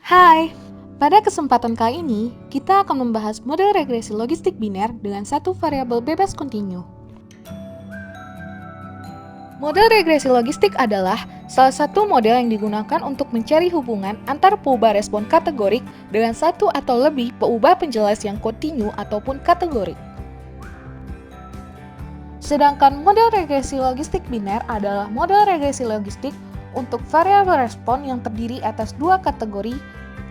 Hai, pada kesempatan kali ini kita akan membahas model regresi logistik biner dengan satu variabel bebas kontinu. Model regresi logistik adalah salah satu model yang digunakan untuk mencari hubungan antar peubah respon kategorik dengan satu atau lebih peubah penjelas yang kontinu ataupun kategorik. Sedangkan model regresi logistik biner adalah model regresi logistik untuk variabel respon yang terdiri atas dua kategori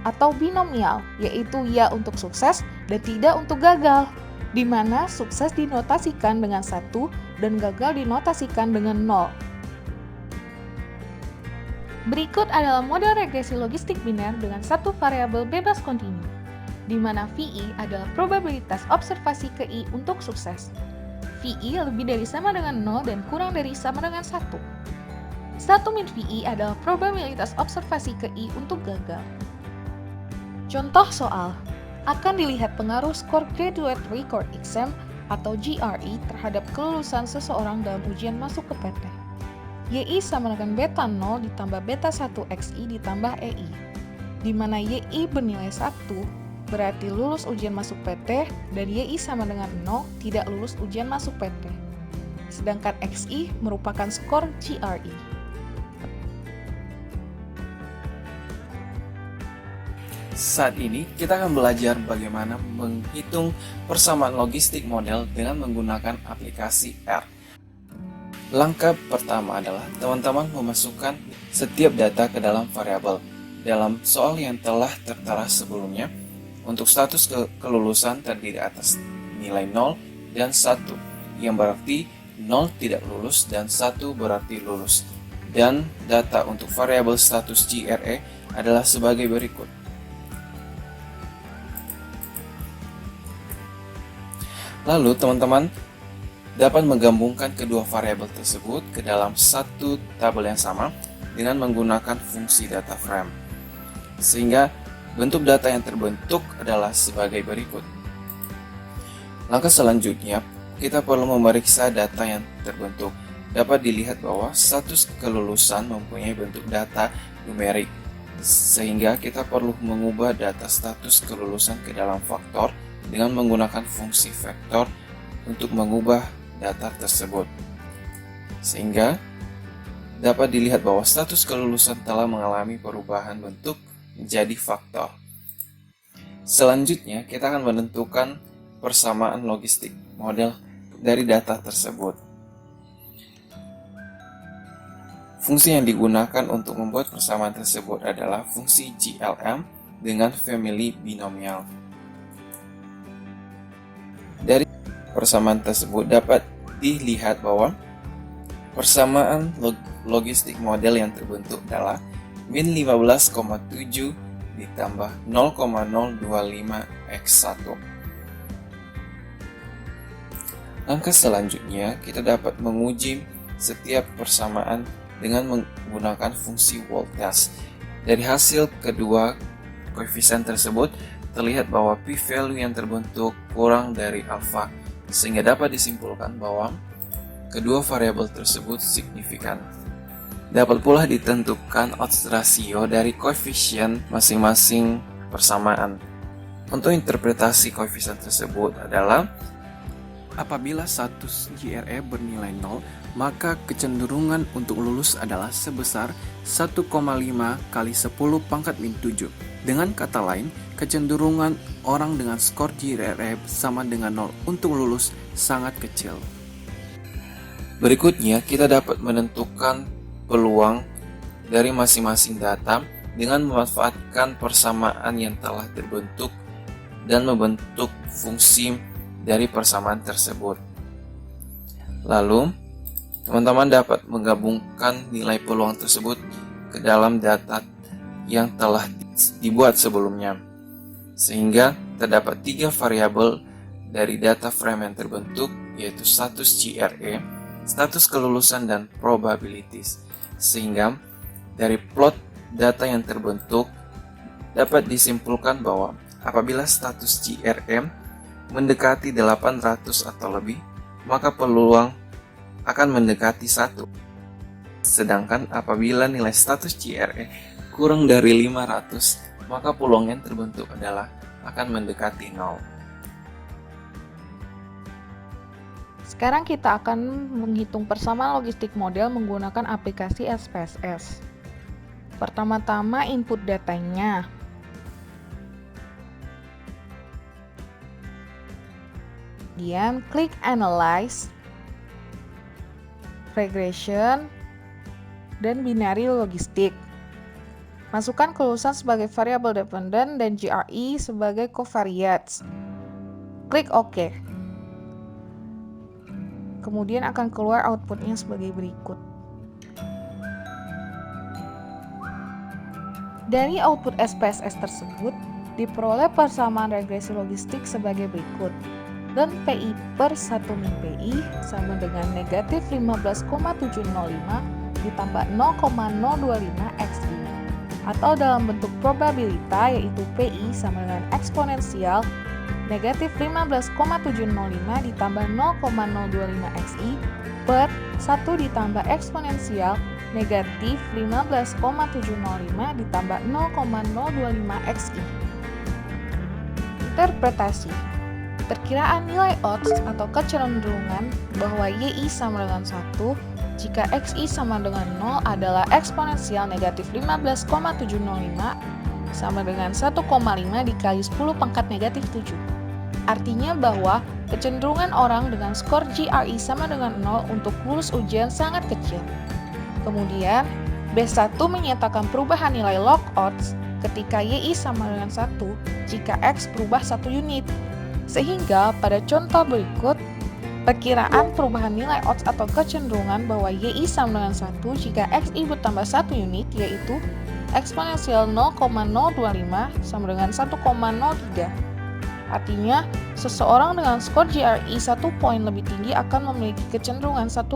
atau binomial, yaitu ya untuk sukses dan tidak untuk gagal, di mana sukses dinotasikan dengan 1 dan gagal dinotasikan dengan 0. Berikut adalah model regresi logistik biner dengan satu variabel bebas kontinu, di mana VI adalah probabilitas observasi ke I untuk sukses. VI lebih dari sama dengan 0 dan kurang dari sama dengan 1. 1 min VI adalah probabilitas observasi ke I untuk gagal. Contoh soal, akan dilihat pengaruh skor Graduate Record Exam atau GRE terhadap kelulusan seseorang dalam ujian masuk ke PT. YI sama dengan beta 0 ditambah beta 1 XI ditambah EI, di mana YI bernilai 1 berarti lulus ujian masuk PT dan YI sama dengan 0 tidak lulus ujian masuk PT. Sedangkan XI merupakan skor GRE. Saat ini kita akan belajar bagaimana menghitung persamaan logistik model dengan menggunakan aplikasi R. Langkah pertama adalah teman-teman memasukkan setiap data ke dalam variabel. Dalam soal yang telah tertera sebelumnya, untuk status kelulusan terdiri atas nilai 0 dan 1, yang berarti 0 tidak lulus dan 1 berarti lulus. Dan data untuk variabel status GRE adalah sebagai berikut. Lalu teman-teman dapat menggabungkan kedua variabel tersebut ke dalam satu tabel yang sama dengan menggunakan fungsi data frame. Sehingga bentuk data yang terbentuk adalah sebagai berikut. Langkah selanjutnya, kita perlu memeriksa data yang terbentuk. Dapat dilihat bahwa status kelulusan mempunyai bentuk data numerik, sehingga kita perlu mengubah data status kelulusan ke dalam faktor dengan menggunakan fungsi vektor untuk mengubah data tersebut. Sehingga dapat dilihat bahwa status kelulusan telah mengalami perubahan bentuk menjadi faktor. Selanjutnya, kita akan menentukan persamaan logistik model dari data tersebut. Fungsi yang digunakan untuk membuat persamaan tersebut adalah fungsi GLM dengan family binomial. Dari persamaan tersebut dapat dilihat bahwa persamaan logistik model yang terbentuk adalah min 15,7 ditambah 0,025x1. Langkah selanjutnya, kita dapat menguji setiap persamaan dengan menggunakan fungsi Waltz. Dari hasil kedua koefisien tersebut, terlihat bahwa p-value yang terbentuk kurang dari alfa, sehingga dapat disimpulkan bahwa kedua variabel tersebut signifikan. Dapat pula ditentukan odds ratio dari koefisien masing-masing persamaan. Untuk interpretasi koefisien tersebut adalah apabila status GRE bernilai 0, maka kecenderungan untuk lulus adalah sebesar 1,5 kali 10 pangkat min 7. Dengan kata lain, kecenderungan orang dengan skor GRE sama dengan 0 untuk lulus sangat kecil. Berikutnya, kita dapat menentukan peluang dari masing-masing data dengan memanfaatkan persamaan yang telah terbentuk dan membentuk fungsi dari persamaan tersebut. Lalu, teman-teman dapat menggabungkan nilai peluang tersebut ke dalam data yang telah dibuat sebelumnya, sehingga terdapat 3 variabel dari data frame yang terbentuk, yaitu status GRE, status kelulusan, dan probabilities. Sehingga dari plot data yang terbentuk dapat disimpulkan bahwa apabila status GRE mendekati 800 atau lebih, maka peluang akan mendekati 1. Sedangkan apabila nilai status GRE kurang dari 500, maka peluang yang terbentuk adalah akan mendekati 0. Sekarang kita akan menghitung persamaan logistik model menggunakan aplikasi SPSS. Pertama-tama input datanya. Kemudian klik Analyze, Regression, dan Binary Logistik. Masukkan kelulusan sebagai variabel dependent dan GRE sebagai covariates. Klik OK. Kemudian akan keluar outputnya sebagai berikut. Dari output SPSS tersebut, diperoleh persamaan regresi logistik sebagai berikut. Dan PI per 1 min PI sama dengan negatif 15,705 ditambah 0,025 XI. Atau dalam bentuk probabilita yaitu PI sama dengan eksponensial negatif 15,705 ditambah 0,025 XI per 1 ditambah eksponensial negatif 15,705 ditambah 0,025 XI. Interpretasi. Perkiraan nilai odds atau kecenderungan bahwa YI sama dengan 1 jika XI sama dengan 0 adalah eksponensial negatif 15,705 sama dengan 1,5 dikali 10 pangkat negatif 7. Artinya bahwa kecenderungan orang dengan skor GRE sama dengan 0 untuk lulus ujian sangat kecil. Kemudian, B1 menyatakan perubahan nilai log odds ketika YI sama dengan 1 jika X berubah 1 unit. Sehingga pada contoh berikut, perkiraan perubahan nilai odds atau kecenderungan bahwa YI sama dengan 1 jika XI bertambah 1 unit yaitu eksponensial 0,025 sama dengan 1,03. Artinya, seseorang dengan skor GRE 1 poin lebih tinggi akan memiliki kecenderungan 1,03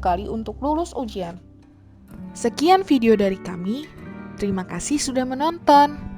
kali untuk lulus ujian. Sekian video dari kami. Terima kasih sudah menonton.